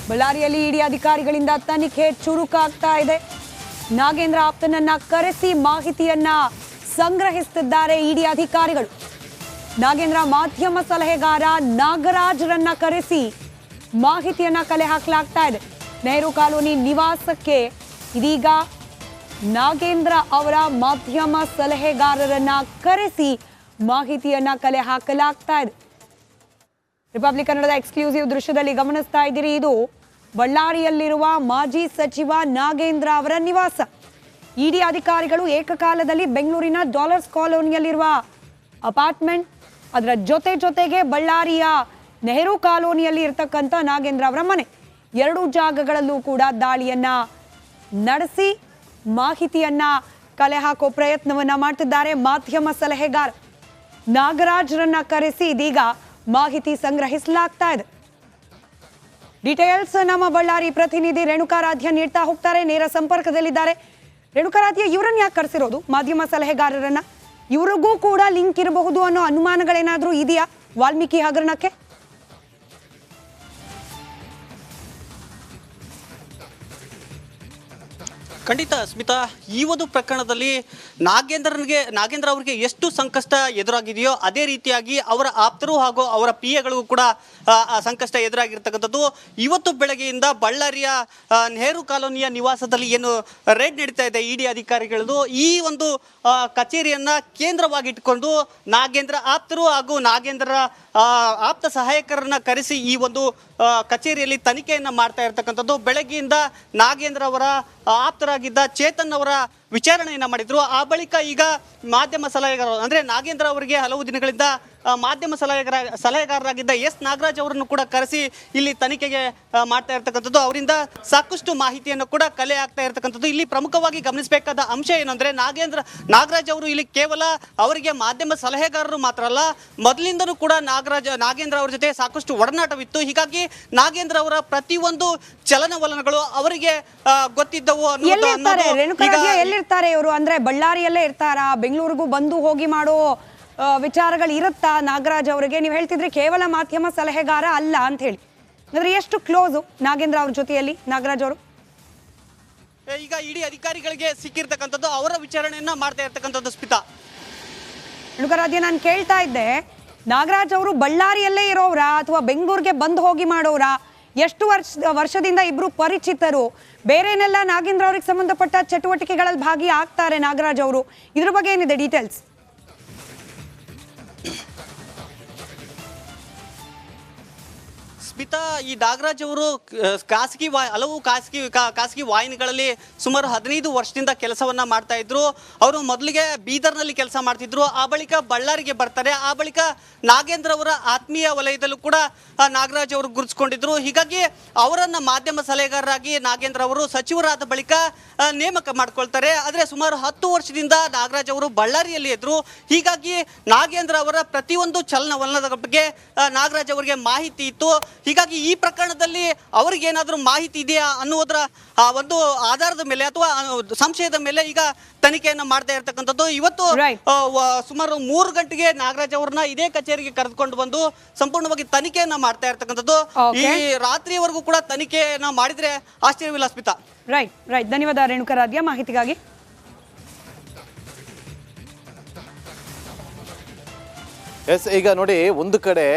ಬಳ್ಳಾರಿಯಲ್ಲಿ ಇಡಿ ಅಧಿಕಾರಿಗಳಿಂದ ತನಿಖೆ ಚುರುಕಾಗ್ತಾ ಇದೆ. ನಾಗೇಂದ್ರ ಆಪ್ತನನ್ನ ಕರೆಸಿ ಮಾಹಿತಿಯನ್ನ ಸಂಗ್ರಹಿಸುತ್ತಿದ್ದಾರೆ ಇಡಿ ಅಧಿಕಾರಿಗಳು. ನಾಗೇಂದ್ರ ಮಾಧ್ಯಮ ಸಲಹೆಗಾರ ನಾಗರಾಜ್ರನ್ನ ಕರೆಸಿ ಮಾಹಿತಿಯನ್ನ ಕಲೆ ಹಾಕಲಾಗ್ತಾ ಇದೆ. ನೆಹರು ಕಾಲೋನಿ ನಿವಾಸಕ್ಕೆ ಇದೀಗ ನಾಗೇಂದ್ರ ಅವರ ಮಾಧ್ಯಮ ಸಲಹೆಗಾರರನ್ನ ಕರೆಸಿ ಮಾಹಿತಿಯನ್ನ ಕಲೆ ಹಾಕಲಾಗ್ತಾ ಇದೆ. ರಿಪಬ್ಲಿಕ್ ಕನ್ನಡದ ಎಕ್ಸ್ಕ್ಲೂಸಿವ್ ದೃಶ್ಯದಲ್ಲಿ ಗಮನಿಸ್ತಾ ಇದ್ದೀರಿ. ಇದು ಬಳ್ಳಾರಿಯಲ್ಲಿರುವ ಮಾಜಿ ಸಚಿವ ನಾಗೇಂದ್ರ ಅವರ ನಿವಾಸ. ಇಡಿ ಅಧಿಕಾರಿಗಳು ಏಕಕಾಲದಲ್ಲಿ ಬೆಂಗಳೂರಿನ ಡಾಲರ್ಸ್ ಕಾಲೋನಿಯಲ್ಲಿರುವ ಅಪಾರ್ಟ್ಮೆಂಟ್, ಅದರ ಜೊತೆಗೆ ಬಳ್ಳಾರಿಯ ನೆಹರು ಕಾಲೋನಿಯಲ್ಲಿ ಇರತಕ್ಕಂಥ ನಾಗೇಂದ್ರ ಅವರ ಮನೆ, ಎರಡೂ ಜಾಗಗಳಲ್ಲೂ ಕೂಡ ದಾಳಿಯನ್ನ ನಡೆಸಿ ಮಾಹಿತಿಯನ್ನ ಕಲೆ ಹಾಕೋ ಪ್ರಯತ್ನವನ್ನ ಮಾಡ್ತಿದ್ದಾರೆ. ಮಾಧ್ಯಮ ಸಲಹೆಗಾರ ನಾಗರಾಜ್ರನ್ನ ಕರೆಸಿ ಇದೀಗ ಮಾಹಿತಿ ಸಂಗ್ರಹಿಸಲಾಗ್ತಾ ಇದೆ. ಡೀಟೇಲ್ಸ್ ನಮ್ಮ ಬಳ್ಳಾರಿ ಪ್ರತಿನಿಧಿ ರೇಣುಕಾರಾಧ್ಯ ನೀಡ್ತಾ ಹೋಗ್ತಾರೆ. ನೇರ ಸಂಪರ್ಕದಲ್ಲಿದ್ದಾರೆ. ರೇಣುಕಾರಾಧ್ಯ, ಇವರನ್ನ ಯಾಕೆ ಕರೆಸಿರೋದು ಮಾಧ್ಯಮ ಸಲಹೆಗಾರರನ್ನ? ಇವರಿಗೂ ಕೂಡ ಲಿಂಕ್ ಇರಬಹುದು ಅನ್ನೋ ಅನುಮಾನಗಳೇನಾದ್ರೂ ಇದೆಯಾ ವಾಲ್ಮೀಕಿ ಹಗರಣಕ್ಕೆ? ಖಂಡಿತ ಸ್ಮಿತಾ, ಈ ಒಂದು ಪ್ರಕರಣದಲ್ಲಿ ನಾಗೇಂದ್ರ ಅವರಿಗೆ ಎಷ್ಟು ಸಂಕಷ್ಟ ಎದುರಾಗಿದೆಯೋ ಅದೇ ರೀತಿಯಾಗಿ ಅವರ ಆಪ್ತರು ಹಾಗೂ ಅವರ ಪಿಎಗಳಿಗೂ ಕೂಡ ಸಂಕಷ್ಟ ಎದುರಾಗಿರ್ತಕ್ಕಂಥದ್ದು. ಇವತ್ತು ಬೆಳಗ್ಗೆಯಿಂದ ಬಳ್ಳಾರಿಯ ನೆಹರು ಕಾಲೋನಿಯ ನಿವಾಸದಲ್ಲಿ ಏನು ರೇಡ್ ನಡೀತಾ ಇದೆ ಇಡಿ ಅಧಿಕಾರಿಗಳದು, ಈ ಒಂದು ಕಚೇರಿಯನ್ನ ಕೇಂದ್ರವಾಗಿಟ್ಕೊಂಡು ನಾಗೇಂದ್ರ ಆಪ್ತರು ಹಾಗೂ ನಾಗೇಂದ್ರ ಆಪ್ತ ಸಹಾಯಕರನ್ನ ಕರೆಸಿ ಈ ಒಂದು ಕಚೇರಿಯಲ್ಲಿ ತನಿಖೆಯನ್ನ ಮಾಡ್ತಾ ಇರ್ತಕ್ಕಂಥದ್ದು. ಬೆಳಗ್ಗೆಯಿಂದ ನಾಗೇಂದ್ರ ಅವರ ಆಪ್ತರಾಗಿದ್ದ ಚೇತನ್ ಅವರ ವಿಚಾರಣೆಯನ್ನ ಮಾಡಿದ್ರು. ಆ ಬಳಿಕ ಈಗ ಮಾಧ್ಯಮ ಸಲಹೆಗಾರರು ಅಂದ್ರೆ ನಾಗೇಂದ್ರ ಅವರಿಗೆ ಹಲವು ದಿನಗಳಿಂದ ಮಾಧ್ಯಮ ಸಲಹೆಗಾರರಾಗಿದ್ದ ಎಸ್ ನಾಗರಾಜ್ ಅವರನ್ನು ಕೂಡ ಕರೆಸಿ ಇಲ್ಲಿ ತನಿಖೆಗೆ ಮಾಡ್ತಾ ಇರ್ತಕ್ಕಂಥದ್ದು. ಅವರಿಂದ ಸಾಕಷ್ಟು ಮಾಹಿತಿಯನ್ನು ಕೂಡ ಕಲೆ ಆಗ್ತಾ ಇರ್ತಕ್ಕಂಥದ್ದು. ಇಲ್ಲಿ ಪ್ರಮುಖವಾಗಿ ಗಮನಿಸಬೇಕಾದ ಅಂಶ ಏನಂದ್ರೆ ನಾಗರಾಜ್ ಅವರು ಇಲ್ಲಿ ಕೇವಲ ಅವರಿಗೆ ಮಾಧ್ಯಮ ಸಲಹೆಗಾರರು ಮಾತ್ರ ಅಲ್ಲ, ಮೊದಲಿಂದನೂ ಕೂಡ ನಾಗೇಂದ್ರ ಅವರ ಜೊತೆ ಸಾಕಷ್ಟು ಒಡನಾಟವಿತ್ತು. ಹೀಗಾಗಿ ನಾಗೇಂದ್ರ ಅವರ ಪ್ರತಿಯೊಂದು ಚಲನವಲನಗಳು ಅವರಿಗೆ ಗೊತ್ತಿದ್ದವು. ಎಲ್ಲಿರ್ತಾರೆ ಇವರು? ಅಂದ್ರೆ ಬಳ್ಳಾರಿಯಲ್ಲೇ ಇರ್ತಾರಾ? ಬೆಂಗಳೂರಿಗೂ ಬಂದು ಹೋಗಿ ಮಾಡೋ ವಿಚಾರಗಳು ಇರುತ್ತಾ ನಾಗರಾಜ್ ಅವರಿಗೆ? ನೀವು ಹೇಳ್ತಿದ್ರಿ ಕೇವಲ ಮಾಧ್ಯಮ ಸಲಹೆಗಾರ ಅಲ್ಲ ಅಂತ ಹೇಳಿ, ಅಂದ್ರೆ ಎಷ್ಟು ಕ್ಲೋಸು ನಾಗೇಂದ್ರ ಅವ್ರ ಜೊತೆಯಲ್ಲಿ ನಾಗರಾಜ್ ಅವರು? ಈಗ ಇಡಿ ಅಧಿಕಾರಿಗಳಿಗೆ ಸಿಕ್ಕಿರ್ತಕ್ಕಂಥದ್ದು, ಅವರ ವಿಚಾರಣೆಯನ್ನ ಮಾಡ್ತಾ ಇರ್ತಕ್ಕಂಥದ್ದು. ಸ್ಮಿತಾ, ರೇಣುಕಾರಾಧ್ಯ, ನಾನು ಕೇಳ್ತಾ ಇದ್ದೆ, ನಾಗರಾಜ್ ಅವರು ಬಳ್ಳಾರಿಯಲ್ಲೇ ಇರೋವ್ರಾ ಅಥವಾ ಬೆಂಗಳೂರಿಗೆ ಬಂದು ಹೋಗಿ ಮಾಡೋರಾ? ಎಷ್ಟು ವರ್ಷದಿಂದ ಇಬ್ರು ಪರಿಚಿತರು? ಬೇರೆನೆಲ್ಲ ನಾಗೇಂದ್ರ ಅವ್ರಿಗೆ ಸಂಬಂಧಪಟ್ಟ ಚಟುವಟಿಕೆಗಳಲ್ಲಿ ಭಾಗಿ ಆಗ್ತಾರೆ ನಾಗರಾಜ್ ಅವರು? ಇದ್ರ ಬಗ್ಗೆ ಏನಿದೆ ಡೀಟೇಲ್ಸ್? ಸ್ಮಿತಾ, ಈ ನಾಗರಾಜ್ ಅವರು ಹಲವು ಖಾಸಗಿ ವಾಹಿನಿಗಳಲ್ಲಿ ಸುಮಾರು 15 ವರ್ಷದಿಂದ ಕೆಲಸವನ್ನ ಮಾಡ್ತಾ ಇದ್ರು. ಅವರು ಮೊದಲಿಗೆ ಬೀದರ್ನಲ್ಲಿ ಕೆಲಸ ಮಾಡ್ತಿದ್ರು, ಆ ಬಳಿಕ ಬಳ್ಳಾರಿಗೆ ಬರ್ತಾರೆ. ಆ ಬಳಿಕ ನಾಗೇಂದ್ರ ಅವರ ಆತ್ಮೀಯ ವಲಯದಲ್ಲೂ ಕೂಡ ನಾಗರಾಜ್ ಅವರು ಗುರುತಿಸಿಕೊಂಡಿದ್ರು. ಹೀಗಾಗಿ ಅವರನ್ನ ಮಾಧ್ಯಮ ಸಲಹೆಗಾರರಾಗಿ ನಾಗೇಂದ್ರ ಅವರು ಸಚಿವರಾದ ಬಳಿಕ ನೇಮಕ ಮಾಡ್ಕೊಳ್ತಾರೆ. ಆದರೆ ಸುಮಾರು 10 ವರ್ಷದಿಂದ ನಾಗರಾಜ್ ಅವರು ಬಳ್ಳಾರಿಯಲ್ಲಿ ಇದ್ರು. ಹೀಗಾಗಿ ನಾಗೇಂದ್ರ ಅವರ ಪ್ರತಿಯೊಂದು ಚಲನವಲನದ ಬಗ್ಗೆ ನಾಗರಾಜ್ ಅವರಿಗೆ ಮಾಹಿತಿ ಇತ್ತು. ಹೀಗಾಗಿ ಈ ಪ್ರಕರಣದಲ್ಲಿ ಅವ್ರಿಗೇನಾದ್ರೂ ಮಾಹಿತಿ ಇದೆಯಾ ಅನ್ನುವುದರ ಒಂದು ಆಧಾರದ ಮೇಲೆ ಅಥವಾ ಸಂಶಯದ ಮೇಲೆ ಈಗ ತನಿಖೆಯನ್ನ ಮಾಡ್ತಾ ಇರ್ತಕ್ಕಂಥದ್ದು. ಇವತ್ತು ಸುಮಾರು 3 ಗಂಟೆಗೆ ನಾಗರಾಜ್ ಅವರನ್ನ ಇದೇ ಕಚೇರಿಗೆ ಕರೆದುಕೊಂಡು ಬಂದು ಸಂಪೂರ್ಣವಾಗಿ ತನಿಖೆಯನ್ನ ಮಾಡ್ತಾ ಇರ್ತಕ್ಕಂಥದ್ದು. ಈ ರಾತ್ರಿವರೆಗೂ ಕೂಡ ತನಿಖೆಯನ್ನ ಮಾಡಿದ್ರೆ ಆಶ್ಚರ್ಯವಿಲ್ಲ ಸ್ಮಿತಾ. ರೈಟ್ ಧನ್ಯವಾದ ರೇಣುಕಾರಾಧ್ಯ ಮಾಹಿತಿಗಾಗಿ. ಎಸ್, ಈಗ ನೋಡಿ, ಒಂದು ಕಡೆ